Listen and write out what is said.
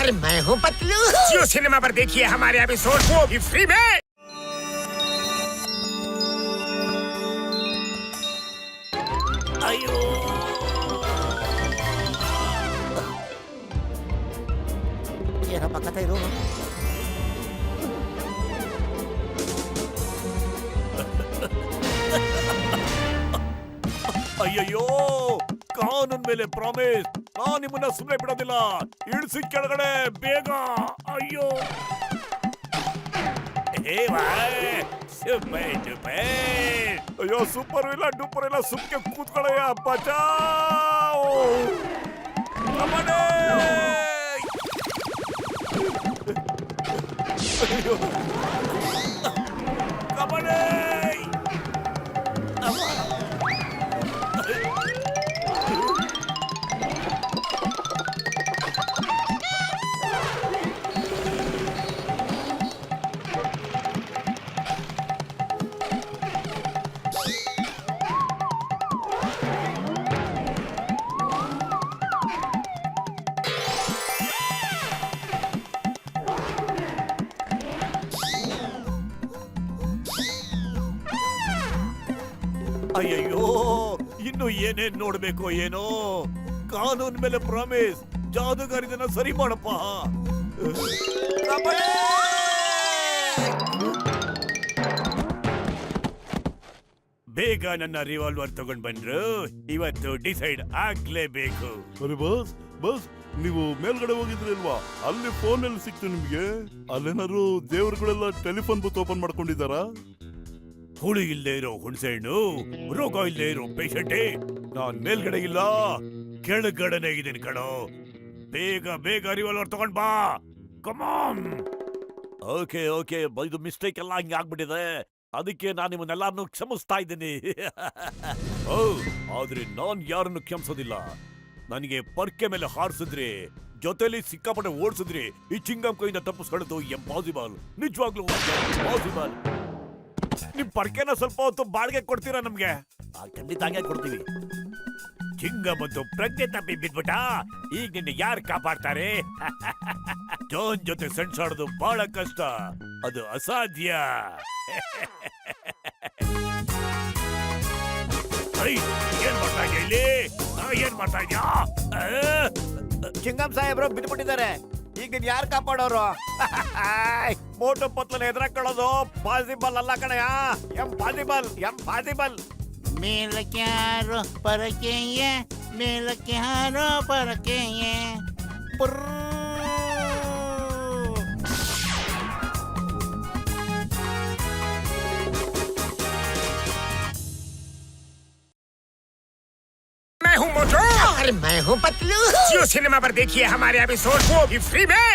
और मैं हूँ पतलू। जियो सिनेमा पर देखिए हमारे एपिसोड वो भी फ्री में। ಅಯ್ಯೋ ಏನಪ್ಪ ಕಥೆ ಇದು? ಅಯ್ಯಯ್ಯೋ ಕಾನೂನ್ ಮೇಲೆ ಪ್ರಾಮಿಸ್, ನಾನ್ ನಿಮ್ಮನ್ನ ಸುಮ್ಮನೆ ಬಿಡೋದಿಲ್ಲ. ಇಳಿಸಿ ಕೆಳಗಡೆ ಬೇಗ. ಅಯ್ಯೋ ಹೇ ಬಾಯ್, ಸೂಪರ್ ಡೂಪರ್. ಅಯ್ಯೋ ಸೂಪರ್ ಇಲ್ಲ ಡೂಪರ್ ಇಲ್ಲ, ಸುಮ್ಕೆ ಕೂತ್ಕೊಳ್ಳಯ್ಯ. ಬಚಾವ್ ಕಮಾನೆ. ಅಯ್ಯೋ ಕಮಾನೆ. ಅಯ್ಯಯ್ಯೋ ಇನ್ನು ಏನೇನ್ ನೋಡ್ಬೇಕೋ ಏನೋ. ಕಾನೂನ್ ಮೇಲೆ ಪ್ರಾಮಿಸ್, ಜಾದೂಗಾರಿದನ್ನ ಸರಿ ಮಾಡಪ್ಪ. ಬೇಗ ನನ್ನ ರಿವಾಲ್ವರ್ ತಗೊಂಡ್ ಬಂದ್ರು. ಇವತ್ತು ಡಿಸೈಡ್ ಆಗ್ಲೇಬೇಕು. ಅರೆ ಬಸ್ ಬಸ್, ನೀವು ಮೇಲ್ಗಡೆ ಹೋಗಿದ್ರಿ ಅಲ್ವಾ, ಅಲ್ಲಿ ಫೋನ್ ಎಲ್ಲಿ ಸಿಕ್ತು ನಿಮ್ಗೆ? ಅಲ್ಲೇನಾದ್ರು ದೇವರುಗಳೆಲ್ಲ ಟೆಲಿಫೋನ್ ಬೂತ್ ಓಪನ್ ಮಾಡ್ಕೊಂಡಿದ್ದಾರಾ? ಹುಳಿ ಇಲ್ಲದೆ ಇರೋ ಹುಣಸೆ ಹಣ್ಣು, ರೋಗ ಇಲ್ಲದೆ ಇರೋ ಪೇಷಂಟೇ. ನಾನ್ ಮೇಲ್ಗಡೆ ಇಲ್ಲ, ಕೆಳಗಡೆನೆ ಇದೀನಿ ಕಣೋ. ಬೇಗ ಬೇಗ ರಿವಾಲ್ವರ್ ತಗೊಂಡ್ ಬಾ. ಕಮಾನ್. ಓಕೆ ಓಕೆ, ಇದು ಮಿಸ್ಟೇಕ್ ಎಲ್ಲ ಹಿಂಗೆ ಆಗ್ಬಿಟ್ಟಿದೆ. ಅದಕ್ಕೆ ನಾನು ನಿಮ್ಮನ್ನೆಲ್ಲಾರನ್ನು ಕ್ಷಮಿಸ್ತಾ ಇದ್ದೀನಿ. ಓ, ಆದ್ರೆ ನಾನ್ ಯಾರನ್ನು ಕ್ಷಮಿಸೋದಿಲ್ಲ. ನನಗೆ ಪರ್ಕೆ ಮೇಲೆ ಹಾರಿಸಿದ್ರಿ, ಜೊತೆಲಿ ಸಿಕ್ಕಾಪಟ್ಟೆ ಓಡಿಸಿದ್ರಿ. ಈ ಚಿಂಗಂ ಕೈಯಿಂದ ತಪ್ಪಿಸ್ಕೊಳ್ಳೋದು ಎಂಪಾಸಿಬಲ್, ನಿಜವಾಗ್ಲೂ ಎಂಪಾಸಿಬಲ್. ನಿಮ್ ಪರ್ಕೆನ ಸ್ವಲ್ಪ ಹೊತ್ತು ಬಾಡಿಗೆ ಕೊಡ್ತೀರಾ ನಮ್ಗೆ? ಖಂಡಿತ ಹಂಗೆ ಕೊಡ್ತೀವಿ. ಚಿಂಗ ಬಂತು ಪ್ರಜ್ಞೆ ತಪ್ಪಿ ಬಿದ್ಬಿಟ್ಟ. ಈಗ ನಿನ್ನ ಯಾರು ಕಾಪಾಡ್ತಾರೆ? ಜಾನ್ ಜೊತೆ ಸೆಣ್ಸಾಡೋದು ಬಹಳ ಕಷ್ಟ, ಅದು ಅಸಾಧ್ಯ. ಏನ್ ಮಾಡ್ತಾ ಇದೆಯಾ ಇಲ್ಲಿ? ಏನ್ ಮಾಡ್ತಾ ಇದೆಯಾ? ಚಿಂಗಂ ಸಾಹೇಬ್ರು ಬಿದ್ಬಿಟ್ಟಿದ್ದಾರೆ. ಈಗ ನೀನ್ ಯಾರು ಕಾಪಾಡೋರು? ಮೋಟು ಪತ್ಲನ ಎದುರಾಕೊಳ್ಳೋದು ಪಾಸಿಬಲ್ ಅಲ್ಲ ಕಣಯ್ಯ. Impossible, impossible. ಮೇಲಕ್ಕೆ ಯಾರೋ ಪರಕೆಯೇ, ಮೇಲಕ್ಕೆ ಯಾರೋ ಪರಕೆಯೇ. मैं हूँ मोटू और मैं हूँ पतलू। जियो सिनेमा पर देखिए हमारे एपिसोड वो भी फ्री में।